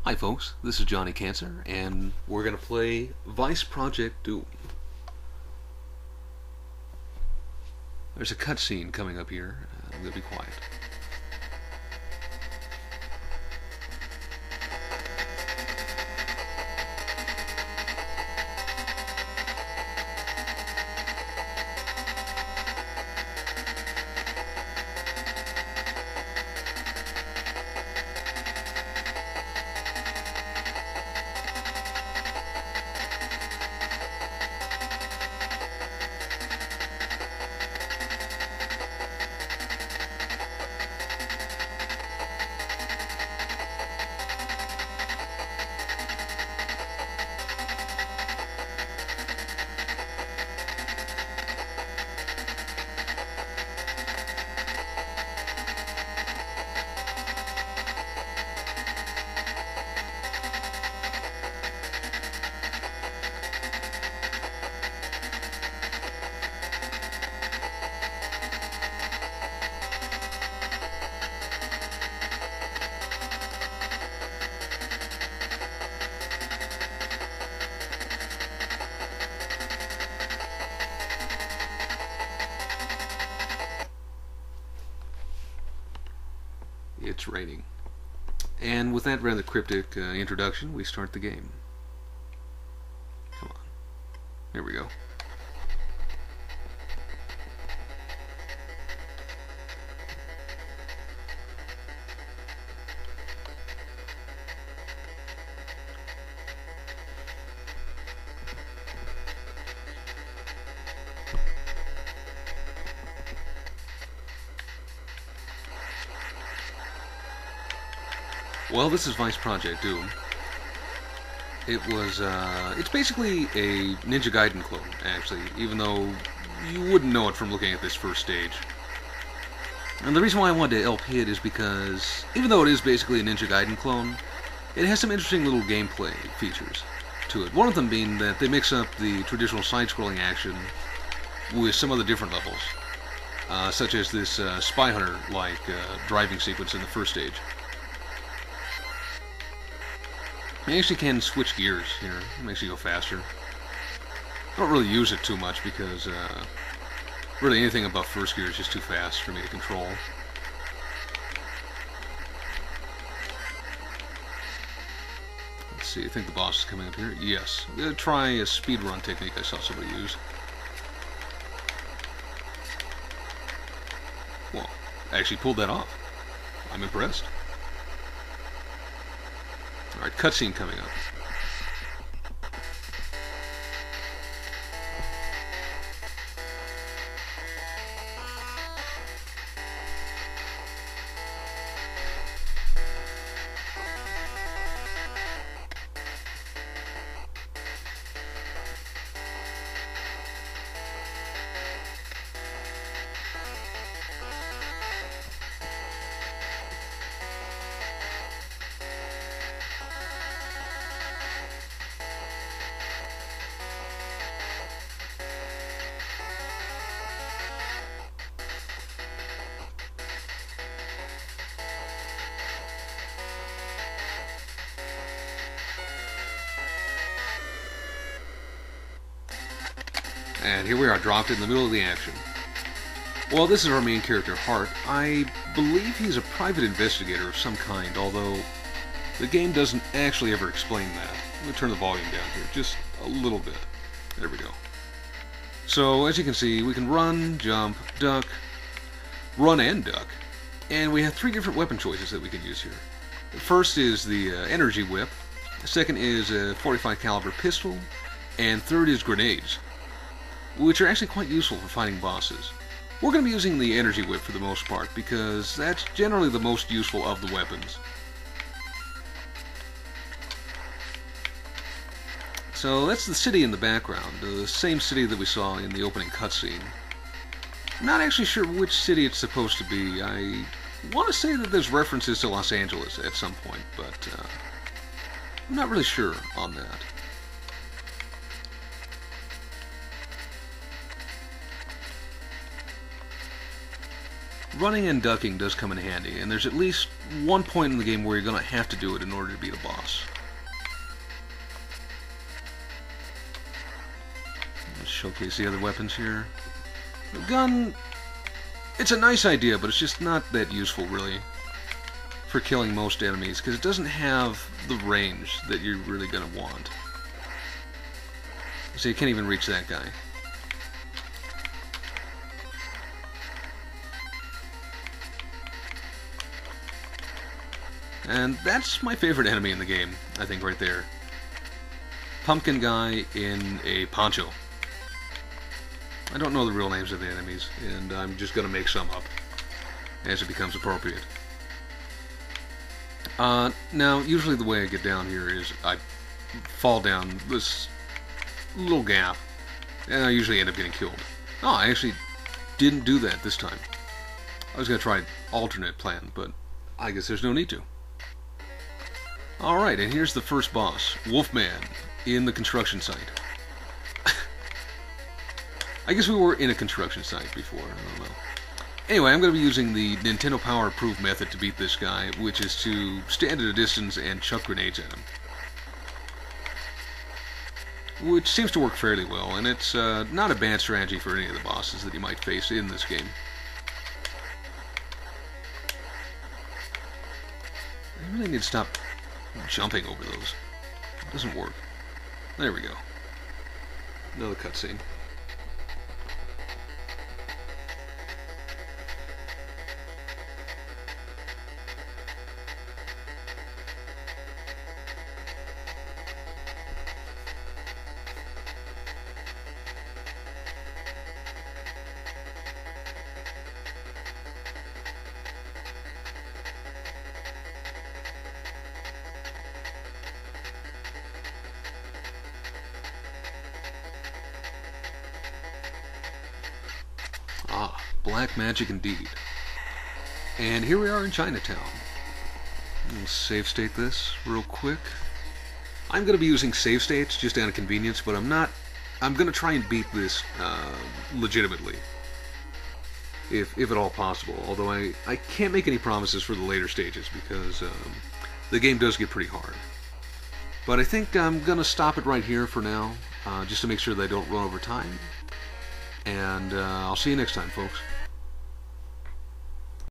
Hi folks, this is Johnny Cancer, and we're going to play Vice Project Doom. There's a cutscene coming up here. I'm going to be quiet. It's raining. And with that rather cryptic introduction, we start the game. Come on. Here we go. Well, this is Vice Project Doom. It's basically a Ninja Gaiden clone, actually, even though you wouldn't know it from looking at this first stage. And the reason why I wanted to LP it is because, even though it is basically a Ninja Gaiden clone, it has some interesting little gameplay features to it. One of them being that they mix up the traditional side-scrolling action with some other different levels, such as this Spy Hunter-like driving sequence in the first stage. You actually can switch gears here. It makes you go faster. I don't really use it too much because really anything above first gear is just too fast for me to control. Let's see, I think the boss is coming up here. Yes. I'm going to try a speedrun technique I saw somebody use. Well, I actually pulled that off. I'm impressed. Alright, cutscene coming up. And here we are, dropped in the middle of the action. Well, this is our main character, Hart. I believe he's a private investigator of some kind, although the game doesn't actually ever explain that. Let me turn the volume down here, just a little bit. There we go. So, as you can see, we can run, jump, duck, run and duck, and we have three different weapon choices that we can use here. The first is the energy whip, the second is a .45 caliber pistol, and third is grenades, which are actually quite useful for fighting bosses. We're going to be using the energy whip for the most part, because that's generally the most useful of the weapons. So that's the city in the background, the same city that we saw in the opening cutscene. I'm not actually sure which city it's supposed to be. I want to say that there's references to Los Angeles at some point, but I'm not really sure on that. running and ducking does come in handy, and there's at least one point in the game where you're going to have to do it in order to beat a boss. Let's showcase the other weapons here. The gun, it's a nice idea, but it's just not that useful, really, for killing most enemies, because it doesn't have the range that you're really going to want. So you can't even reach that guy. And that's my favorite enemy in the game, I think, right there. Pumpkin guy in a poncho. I don't know the real names of the enemies, and I'm just going to make some up as it becomes appropriate. Now, usually the way I get down here is I fall down this little gap, and I usually end up getting killed. Oh, I actually didn't do that this time. I was going to try an alternate plan, but I guess there's no need to. Alright, and here's the first boss, Wolfman, in the construction site. I guess we were in a construction site before, I don't know. Anyway, I'm going to be using the Nintendo Power approved method to beat this guy, which is to stand at a distance and chuck grenades at him. Which seems to work fairly well, and it's not a bad strategy for any of the bosses that you might face in this game. I really need to stop jumping over those. It doesn't work. There we go. Another cutscene. Ah, black magic indeed. And here we are in Chinatown. We'll save state this real quick. I'm going to be using save states just out of convenience, but I'm going to try and beat this legitimately. If at all possible. Although I can't make any promises for the later stages because the game does get pretty hard. But I think I'm going to stop it right here for now, just to make sure that I don't run over time. And I'll see you next time, folks.